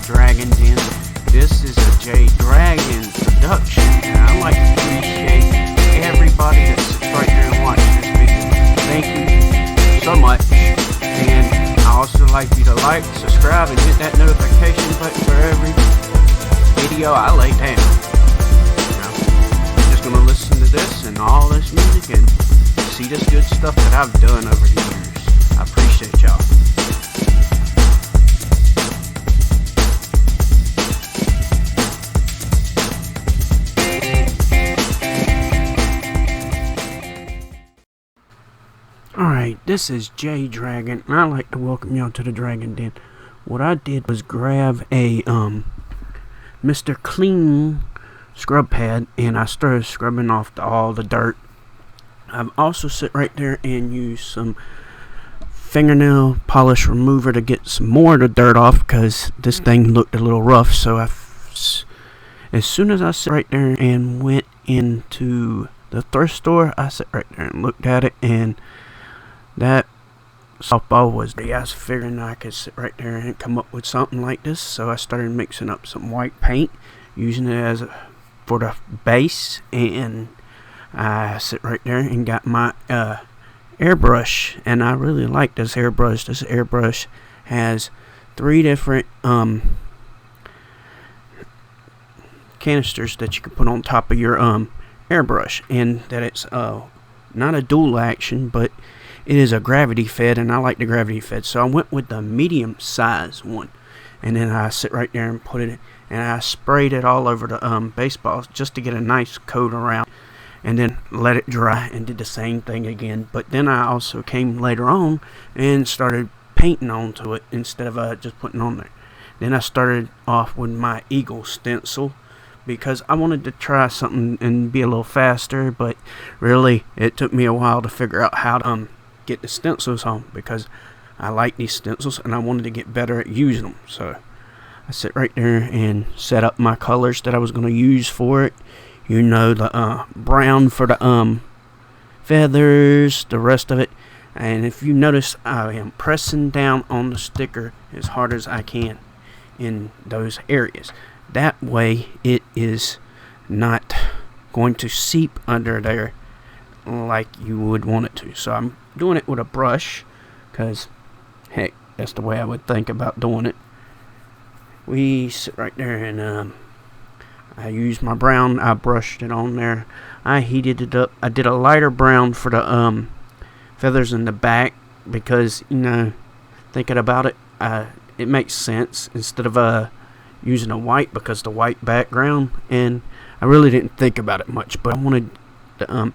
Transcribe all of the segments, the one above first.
Dragon Den. This is a J Dragon production, and I like to appreciate everybody that sits right there and watches this video. Thank you so much, and I also like you to like, subscribe, and hit that notification button for every video I lay down. Now, I'm just going to listen to this and all this music and see this good stuff that I've done over the years. I appreciate y'all. Alright, this is J Dragon, and I'd like to welcome y'all to the Dragon Den. What I did was grab a Mr. Clean scrub pad, and I started scrubbing off all the dirt. I've also sit right there and use some fingernail polish remover to get some more of the dirt off, because this thing looked a little rough. So as soon as I sit right there and went into the thrift store, I sat right there and looked at it, and that softball was I was figuring I could sit right there and come up with something like this. So I started mixing up some white paint, using it for the base, and I sit right there and got my airbrush, and I really like this airbrush. This airbrush has 3 different canisters that you can put on top of your airbrush, and that it's not a dual action, but it is a gravity fed, and I like the gravity fed, so I went with the medium size one. And then I sit right there and put it in, and I sprayed it all over the baseballs just to get a nice coat around, and then let it dry and did the same thing again. But then I also came later on and started painting onto it instead of just putting on there. Then I started off with my eagle stencil, because I wanted to try something and be a little faster, but really it took me a while to figure out how to get the stencils on, because I like these stencils and I wanted to get better at using them. So I sit right there and set up my colors that I was going to use for it. You know, the brown for the feathers, the rest of it. And if you notice, I am pressing down on the sticker as hard as I can in those areas. That way it is not going to seep under there like you would want it to. So I'm doing it with a brush, because heck, that's the way I would think about doing it. We sit right there, and I used my brown. I brushed it on there. I heated it up. I did a lighter brown for the feathers in the back, because, you know, thinking about it, it makes sense instead of using a white, because the white background, and I really didn't think about it much, but I wanted the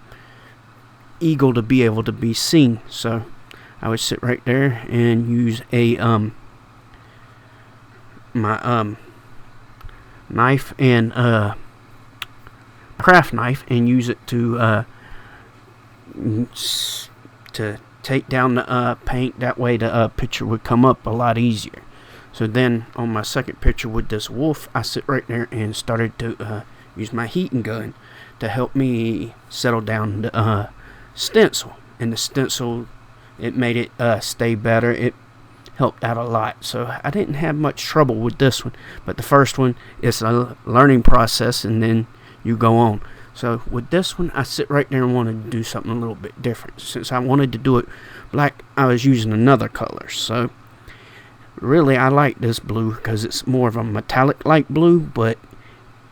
eagle to be able to be seen. So I would sit right there and use a my knife and craft knife, and use it to take down the paint. That way the picture would come up a lot easier. So then on my second picture with this wolf, I sit right there and started to use my heating gun to help me settle down the stencil. And the stencil, it made it stay better. It helped out a lot. So I didn't have much trouble with this one. But the first one is a learning process, and then you go on. So with this one, I sit right there and wanted to do something a little bit different. Since I wanted to do it black, I was using another color. So really, I like this blue because it's more of a metallic like blue, but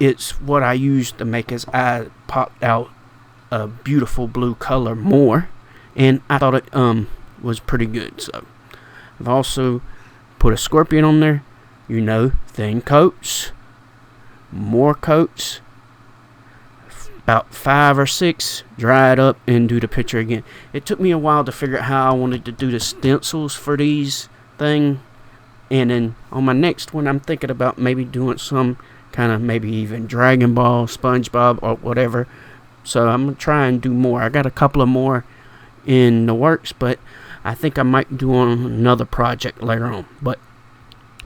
it's what I used to make his eye pop out a beautiful blue color more, and I thought it was pretty good. So I've also put a scorpion on there. You know, thin coats, more coats, about 5 or 6, dry it up and do the picture again. It took me a while to figure out how I wanted to do the stencils for these things. And then on my next one, I'm thinking about maybe doing some kind of maybe even Dragon Ball, SpongeBob, or whatever. So I'm going to try and do more. I got a couple of more in the works, but I think I might do on another project later on. But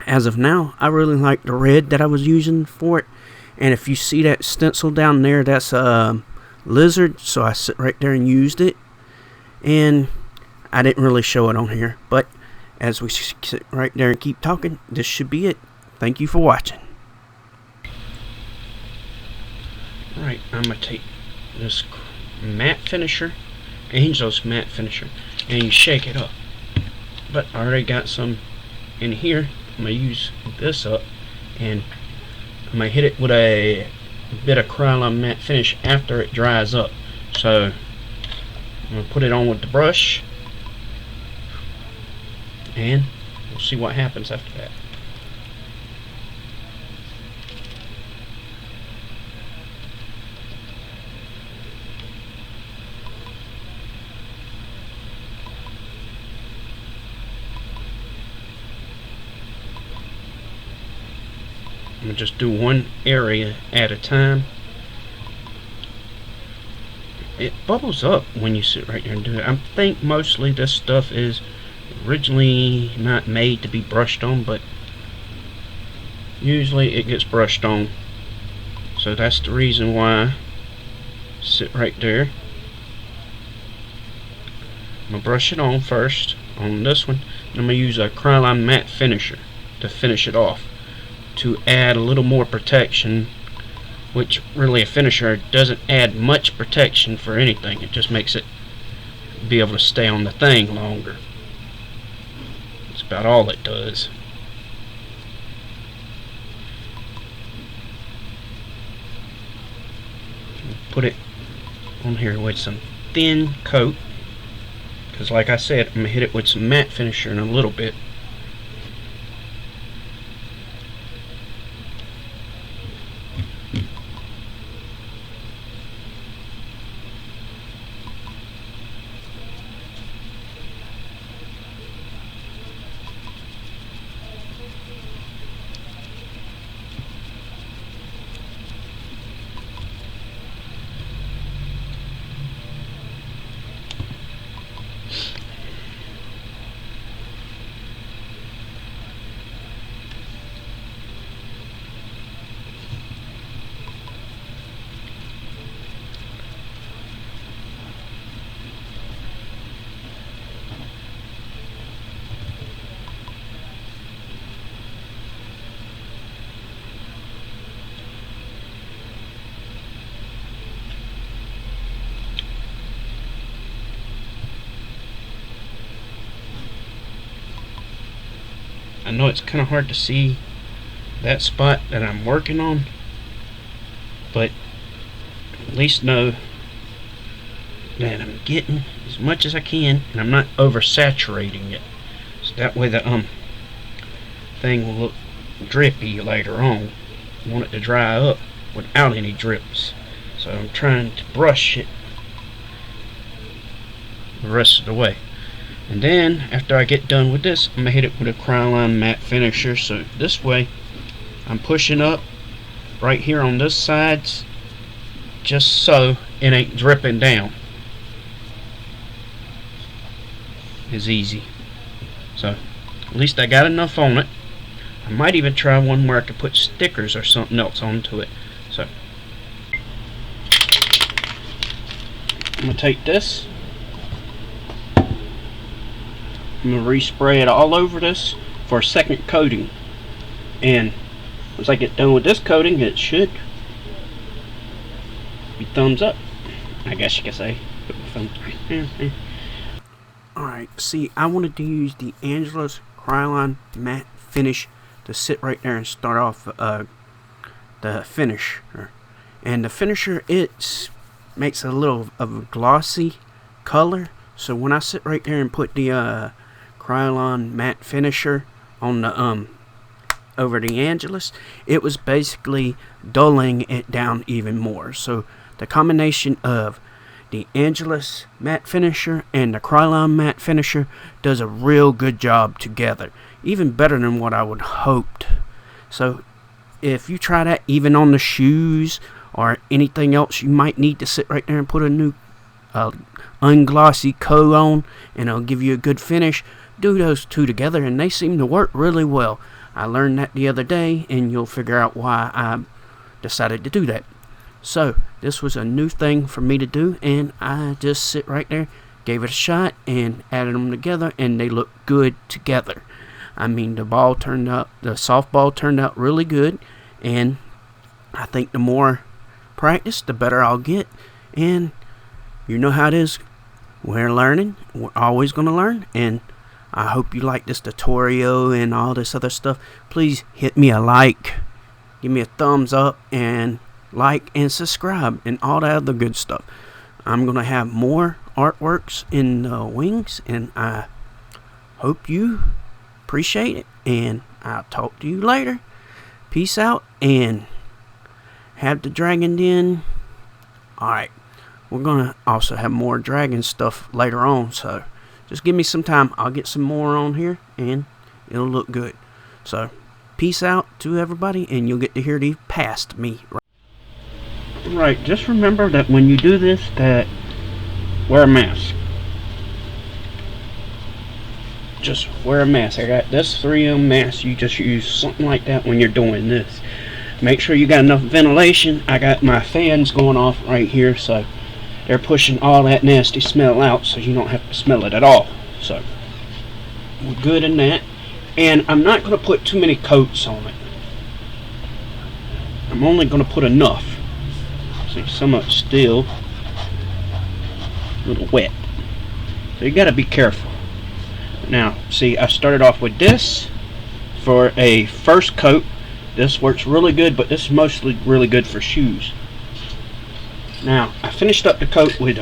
as of now, I really like the red that I was using for it. And if you see that stencil down there, that's a lizard. So I sit right there and used it. And I didn't really show it on here, but as we sit right there and keep talking, this should be it. Thank you for watching. Alright, I'm going to take this matte finisher, Angel's matte finisher, and you shake it up. But I already got some in here. I'm going to use this up, and I'm going to hit it with a bit of Krylon matte finish after it dries up. So I'm going to put it on with the brush, and we'll see what happens after that. I'm going to just do one area at a time. It bubbles up when you sit right there and do it. I think mostly this stuff is originally not made to be brushed on, but usually it gets brushed on. So that's the reason why. Sit right there. I'm going to brush it on first on this one. And I'm going to use a Krylon matte finisher to finish it off, to add a little more protection, which really a finisher doesn't add much protection for anything. It just makes it be able to stay on the thing longer. That's about all it does. Put it on here with some thin coat, because like I said, I'm going to hit it with some matte finisher in a little bit. I know it's kind of hard to see that spot that I'm working on, but at least know that I'm getting as much as I can and I'm not oversaturating it, so that way the thing will look drippy later on. I want it to dry up without any drips, so I'm trying to brush it the rest of the way. And then after I get done with this, I'm going to hit it with a Krylon matte finisher, so this way I'm pushing up right here on this side just so it ain't dripping down. It's easy. So at least I got enough on it. I might even try one where I could put stickers or something else onto it. So I'm going to take this, I'm going to respray it all over this for a second coating, and once I get done with this coating, it should be thumbs up, I guess you could say. Put my thumb. Alright, see, I wanted to use the Angel's Krylon matte finish to sit right there and start off the finisher. And the finisher, it makes a little of a glossy color, so when I sit right there and put the Krylon matte finisher on the over the Angelus, it was basically dulling it down even more. So the combination of the Angelus matte finisher and the Krylon matte finisher does a real good job together, even better than what I would hoped. So if you try that even on the shoes or anything else, you might need to sit right there and put a new unglossy coat on, and it'll give you a good finish. Do those two together and they seem to work really well. I learned that the other day, and you'll figure out why I decided to do that. So this was a new thing for me to do, and I just sit right there, gave it a shot, and added them together, and they look good together. I mean, the softball turned out really good, and I think the more practice, the better I'll get. And you know how it is. We're learning. We're always going to learn. And I hope you like this tutorial and all this other stuff. Please hit me a like. Give me a thumbs up and like and subscribe and all that other good stuff. I'm going to have more artworks in the wings, and I hope you appreciate it. And I'll talk to you later. Peace out, and have the dragon den. Alright, we're going to also have more dragon stuff later on, so just give me some time. I'll get some more on here, and it'll look good. So, peace out to everybody, and you'll get to hear these past me. Right, just remember that when you do this, that wear a mask. Just wear a mask. I got this 3M mask. You just use something like that when you're doing this. Make sure you got enough ventilation. I got my fans going off right here, so they're pushing all that nasty smell out, so you don't have to smell it at all. So we're good in that. And I'm not going to put too many coats on it. I'm only going to put enough. See, some of it's still a little wet, so you got to be careful. Now, see, I started off with this for a first coat. This works really good, but this is mostly really good for shoes. Now, I finished up the coat with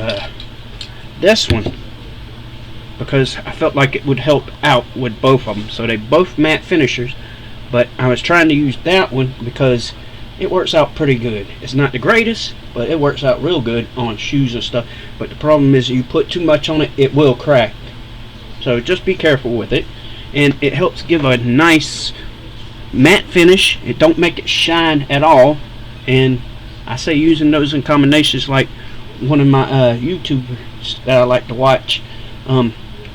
this one because I felt like it would help out with both of them. So they both matte finishers, but I was trying to use that one because it works out pretty good. It's not the greatest, but it works out real good on shoes and stuff. But the problem is, you put too much on it, it will crack. So just be careful with it. And it helps give a nice matte finish. It don't make it shine at all. And I say using those in combinations, like one of my YouTubers that I like to watch,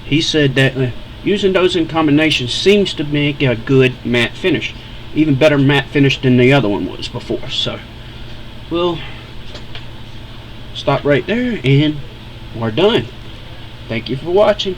he said that using those in combination seems to make a good matte finish. Even better matte finish than the other one was before. So we'll stop right there, and we're done. Thank you for watching.